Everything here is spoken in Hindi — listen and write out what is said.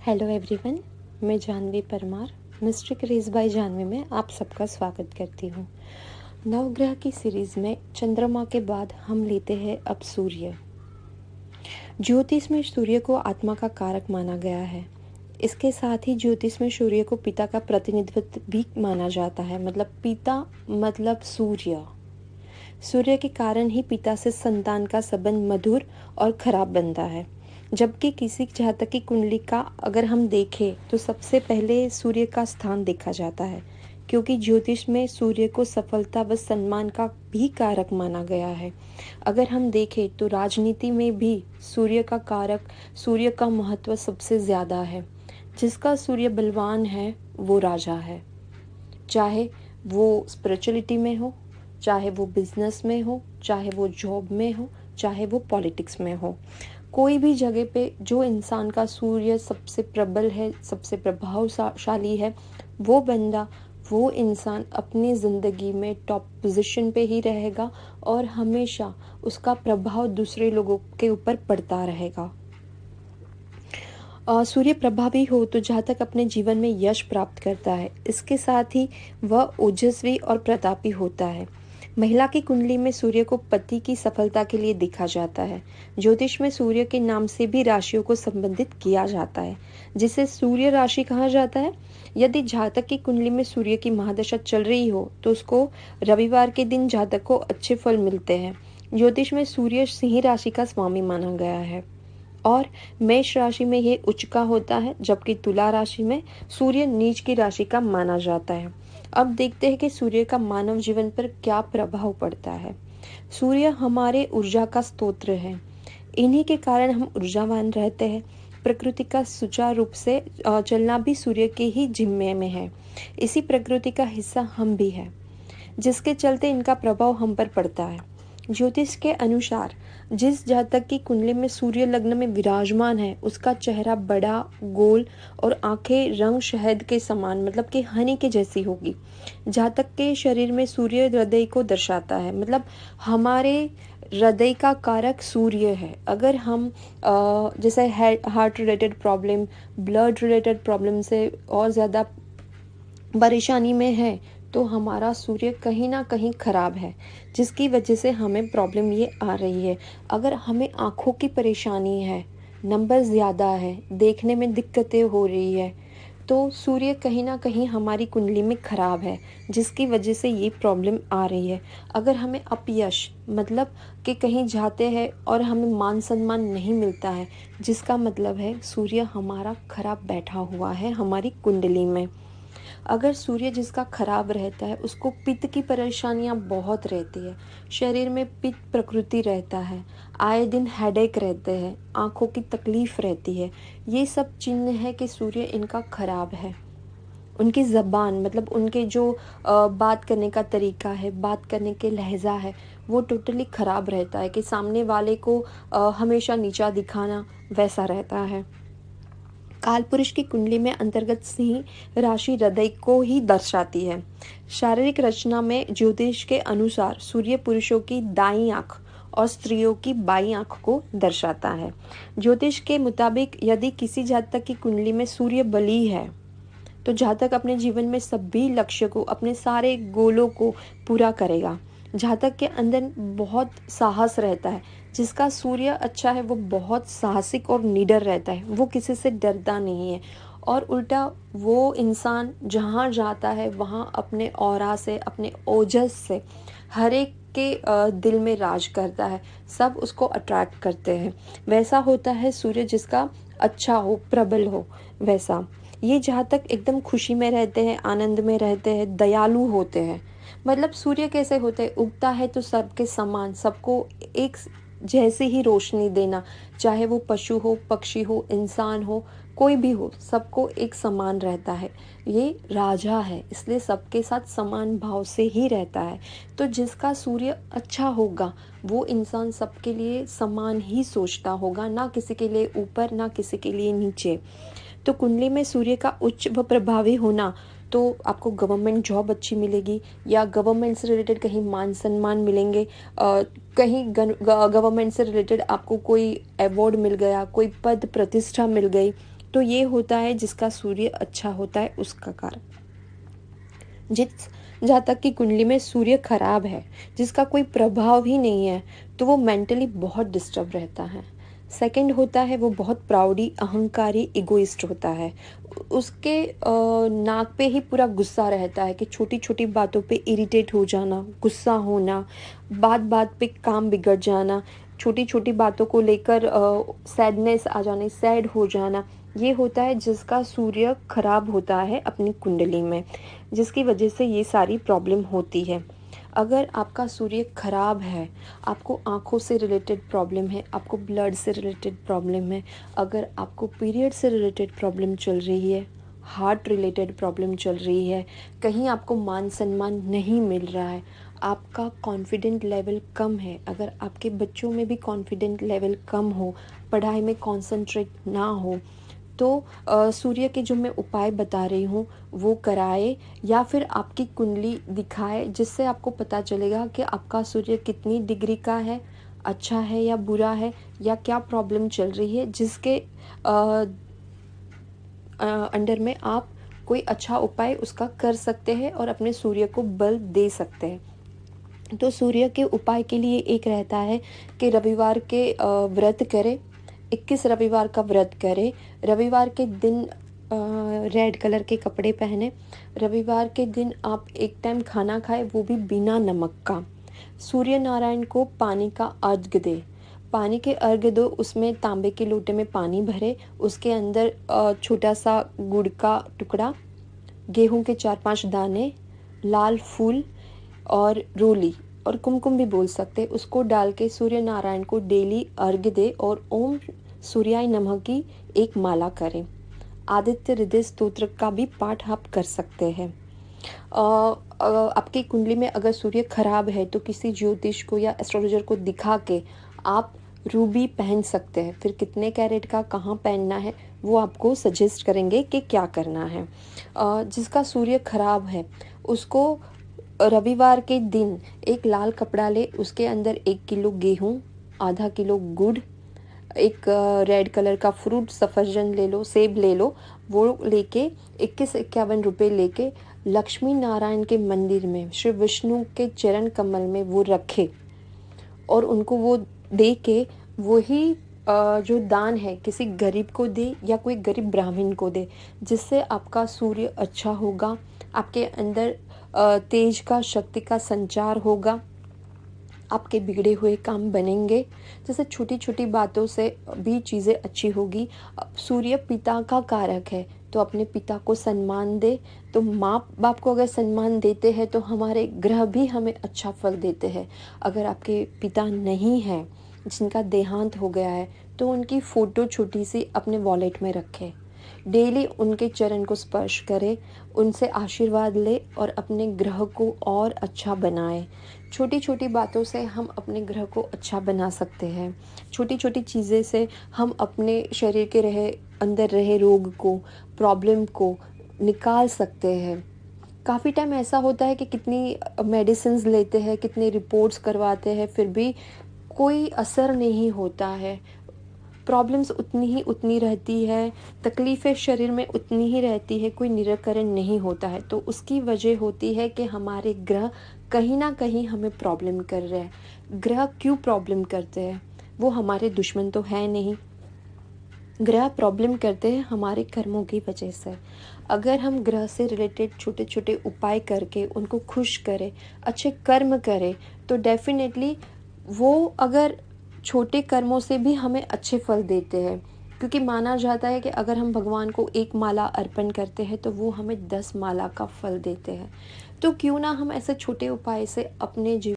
हेलो एवरीवन, मैं Janvi Parmar mystery craze by Janvi में आप सबका स्वागत करती हूँ। नवग्रह की सीरीज़ में चंद्रमा के बाद हम लेते हैं अब सूर्य। ज्योतिष में सूर्य को आत्मा का कारक माना गया है। इसके साथ ही ज्योतिष में सूर्य को पिता का प्रतिनिधित्व भी माना जाता है। मतलब पिता मतलब सूर्य। सूर्य के कारण ही पिता से संतान का संबंध मधुर और खराब बनता है। जबकि किसी जातक की कुंडली का अगर हम देखें तो सबसे पहले सूर्य का स्थान देखा जाता है, क्योंकि ज्योतिष में सूर्य को सफलता व सम्मान का भी कारक माना गया है। अगर हम देखें तो राजनीति में भी सूर्य का कारक, सूर्य का महत्व सबसे ज़्यादा है। जिसका सूर्य बलवान है वो राजा है, चाहे वो स्पिरिचुअलिटी में हो, चाहे वो बिजनेस में हो, चाहे वो जॉब में हो, चाहे वो पॉलिटिक्स में हो। कोई भी जगह पे जो इंसान का सूर्य सबसे प्रबल है, सबसे प्रभावशाली है, वो बंदा, वो इंसान अपनी ज़िंदगी में टॉप पोजीशन पे ही रहेगा और हमेशा उसका प्रभाव दूसरे लोगों के ऊपर पड़ता रहेगा। सूर्य प्रभावी हो तो जातक अपने जीवन में यश प्राप्त करता है। इसके साथ ही वह ओजस्वी और प्रतापी होता है। महिला की कुंडली में सूर्य को पति की सफलता के लिए देखा जाता है। ज्योतिष में सूर्य के नाम से भी राशियों को संबंधित किया जाता है, जिसे सूर्य राशि कहा जाता है। यदि जातक की कुंडली में सूर्य की महादशा चल रही हो तो उसको रविवार के दिन जातक को अच्छे फल मिलते हैं। ज्योतिष में सूर्य सिंह राशि का स्वामी माना गया है और मेष राशि में ये उच्च का होता है, जबकि तुला राशि में सूर्य नीच की राशि का माना जाता है। अब देखते हैं कि सूर्य का मानव जीवन पर क्या प्रभाव पड़ता है। सूर्य हमारे ऊर्जा का स्रोत है। इन्हीं के कारण हम ऊर्जावान रहते हैं। प्रकृति का सुचारू रूप से चलना भी सूर्य के ही जिम्मे में है। इसी प्रकृति का हिस्सा हम भी हैं, जिसके चलते इनका प्रभाव हम पर पड़ता है। ज्योतिष के अनुसार जिस जातक की कुंडली में सूर्य लग्न में विराजमान है, उसका चेहरा बड़ा, गोल और आंखें रंग शहद के समान, मतलब कि हनी के जैसी होगी। जातक के शरीर में सूर्य हृदय को दर्शाता है। मतलब हमारे हृदय का कारक सूर्य है। अगर हम जैसे heart related problem, blood related problem से और ज़्यादा परेशानी में है तो हमारा सूर्य कहीं ना कहीं खराब है, जिसकी वजह से हमें प्रॉब्लम ये आ रही है। अगर हमें आँखों की परेशानी है, नंबर ज़्यादा है, देखने में दिक्कतें हो रही है, तो सूर्य कहीं ना कहीं हमारी कुंडली में खराब है, जिसकी वजह से ये प्रॉब्लम आ रही है। अगर हमें अपयश, मतलब कि कहीं जाते हैं और हमें मान सम्मान नहीं मिलता है, जिसका मतलब है सूर्य हमारा खराब बैठा हुआ है हमारी कुंडली में। अगर सूर्य जिसका खराब रहता है उसको पित्त की परेशानियां बहुत रहती है। शरीर में पित्त प्रकृति रहता है, आए दिन हेडेक रहते हैं, आँखों की तकलीफ रहती है। ये सब चिन्ह है कि सूर्य इनका खराब है। उनकी ज़बान, मतलब उनके जो बात करने का तरीका है, बात करने के लहजा है, वो टोटली ख़राब रहता है कि सामने वाले को हमेशा नीचा दिखाना, वैसा रहता है। कालपुरुष की कुंडली में अंतर्गत सिंह राशि हृदय को ही दर्शाती है। शारीरिक रचना में ज्योतिष के अनुसार सूर्य पुरुषों की दाईं आंख और स्त्रियों की बाईं आंख को दर्शाता है। ज्योतिष के मुताबिक यदि किसी जातक की कुंडली में सूर्य बली है तो जातक अपने जीवन में सभी लक्ष्य को, अपने सारे गोलों को पूरा करेगा। जातक के अंदर बहुत साहस रहता है। जिसका सूर्य अच्छा है वो बहुत साहसिक और निडर रहता है, वो किसी से डरता नहीं है। और उल्टा वो इंसान जहाँ जाता है वहाँ अपने ऑरा से, अपने ओजस से हर एक के दिल में राज करता है। सब उसको अट्रैक्ट करते हैं। वैसा होता है सूर्य जिसका अच्छा हो, प्रबल हो, वैसा। ये जातक एकदम खुशी में रहते हैं, आनंद में रहते हैं, दयालु होते हैं। मतलब सूर्य कैसे होते हैं, उगता है तो सबके समान, सबको एक जैसी ही रोशनी देना, चाहे वो पशु हो, पक्षी हो, इंसान हो, कोई भी हो, सबको एक समान रहता है। ये राजा है, इसलिए सबके साथ समान भाव से ही रहता है। तो जिसका सूर्य अच्छा होगा वो इंसान सबके लिए समान ही सोचता होगा, ना किसी के लिए ऊपर, ना किसी के लिए नीचे। तो कुंडली में सूर्य का उच्च व प्रभावी होना, तो आपको गवर्नमेंट जॉब अच्छी मिलेगी, या गवर्नमेंट से रिलेटेड कहीं मान सम्मान मिलेंगे, कहीं गवर्नमेंट से रिलेटेड आपको कोई अवार्ड मिल गया, कोई पद प्रतिष्ठा मिल गई, तो ये होता है जिसका सूर्य अच्छा होता है उसका कारण। जिस जातक की कुंडली में सूर्य खराब है, जिसका कोई प्रभाव ही नहीं है, तो वो मेंटली बहुत डिस्टर्ब रहता है। सेकंड होता है वो बहुत प्राउडी, अहंकारी, इगोइस्ट होता है। उसके नाक पे ही पूरा गुस्सा रहता है कि छोटी छोटी बातों पे इरिटेट हो जाना, गुस्सा होना, बात बात पे काम बिगड़ जाना, छोटी छोटी बातों को लेकर सैडनेस आ जाना, सैड हो जाना, ये होता है जिसका सूर्य खराब होता है अपनी कुंडली में, जिसकी वजह से ये सारी प्रॉब्लम होती है। अगर आपका सूर्य खराब है, आपको आँखों से रिलेटेड प्रॉब्लम है, आपको ब्लड से रिलेटेड प्रॉब्लम है, अगर आपको पीरियड से रिलेटेड प्रॉब्लम चल रही है, हार्ट रिलेटेड प्रॉब्लम चल रही है, कहीं आपको मान सम्मान नहीं मिल रहा है, आपका कॉन्फिडेंट लेवल कम है, अगर आपके बच्चों में भी कॉन्फिडेंट लेवल कम हो, पढ़ाई में कॉन्सेंट्रेट ना हो, तो सूर्य के जो मैं उपाय बता रही हूँ वो कराए, या फिर आपकी कुंडली दिखाए, जिससे आपको पता चलेगा कि आपका सूर्य कितनी डिग्री का है, अच्छा है या बुरा है, या क्या प्रॉब्लम चल रही है, जिसके अंडर में आप कोई अच्छा उपाय उसका कर सकते हैं और अपने सूर्य को बल दे सकते हैं। तो सूर्य के उपाय के लिए एक रहता है कि रविवार के व्रत करें, 21 रविवार का व्रत करें, रविवार के दिन रेड कलर के कपड़े पहने, रविवार के दिन आप एक टाइम खाना खाएं, वो भी बिना नमक का, सूर्य नारायण को पानी का अर्घ्य दे, पानी के अर्घ्य दो, उसमें तांबे के लोटे में पानी भरे, उसके अंदर छोटा सा गुड़ का टुकड़ा, गेहूं के 4-5 दाने, लाल फूल और रोली और कुमकुम भी बोल सकते, उसको डाल के सूर्य नारायण को डेली अर्घ्य दे और ओम सूर्याय नमः की एक माला करें। आदित्य हृदय स्तोत्र का भी पाठ आप कर सकते हैं। आपकी कुंडली में अगर सूर्य खराब है तो किसी ज्योतिष को या एस्ट्रोलॉजर को दिखा के आप रूबी पहन सकते हैं। फिर कितने कैरेट का कहाँ पहनना है वो आपको सजेस्ट करेंगे कि क्या करना है। जिसका सूर्य खराब है उसको रविवार के दिन एक लाल कपड़ा ले, उसके अंदर 1 किलो गेहूँ, आधा किलो गुड़, एक रेड कलर का फ्रूट, सफरजन ले लो, सेब ले लो, वो लेके 21-51 रुपये लेके लक्ष्मी नारायण के मंदिर में श्री विष्णु के चरण कमल में वो रखे और उनको वो दे के वही जो दान है किसी गरीब को दे या कोई गरीब ब्राह्मण को दे, जिससे आपका सूर्य अच्छा होगा, आपके अंदर तेज का, शक्ति का संचार होगा, आपके बिगड़े हुए काम बनेंगे। जैसे छोटी छोटी बातों से भी चीज़ें अच्छी होगी। सूर्य पिता का कारक है, तो अपने पिता को सम्मान दे। तो माँ बाप को अगर सम्मान देते हैं तो हमारे ग्रह भी हमें अच्छा फल देते हैं। अगर आपके पिता नहीं हैं, जिनका देहांत हो गया है, तो उनकी फ़ोटो छोटी सी अपने वॉलेट में रखें, डेली उनके चरण को स्पर्श करें, उनसे आशीर्वाद ले और अपने ग्रह को और अच्छा बनाएं। छोटी छोटी बातों से हम अपने ग्रह को अच्छा बना सकते हैं। छोटी छोटी चीज़ें से हम अपने शरीर के अंदर रहे रोग को, प्रॉब्लम को निकाल सकते हैं। काफ़ी टाइम ऐसा होता है कि कितनी मेडिसिन्स लेते हैं, कितनी रिपोर्ट्स करवाते हैं, फिर भी कोई असर नहीं होता है। प्रॉब्लम्स उतनी रहती है, तकलीफ़ें शरीर में उतनी ही रहती है, कोई निराकरण नहीं होता है। तो उसकी वजह होती है कि हमारे ग्रह कहीं ना कहीं हमें प्रॉब्लम कर रहे हैं। ग्रह क्यों प्रॉब्लम करते हैं? वो हमारे दुश्मन तो है नहीं। ग्रह प्रॉब्लम करते हैं हमारे कर्मों की वजह से। अगर हम ग्रह से रिलेटेड छोटे छोटे उपाय करके उनको खुश करें, अच्छे कर्म करें, तो डेफिनेटली वो अगर छोटे कर्मों से भी हमें अच्छे फल देते हैं। क्योंकि माना जाता है कि अगर हम भगवान को 1 माला अर्पण करते हैं तो वो हमें 10 माला का फल देते हैं। तो क्यों ना हम ऐसे छोटे उपाय से अपने जीवन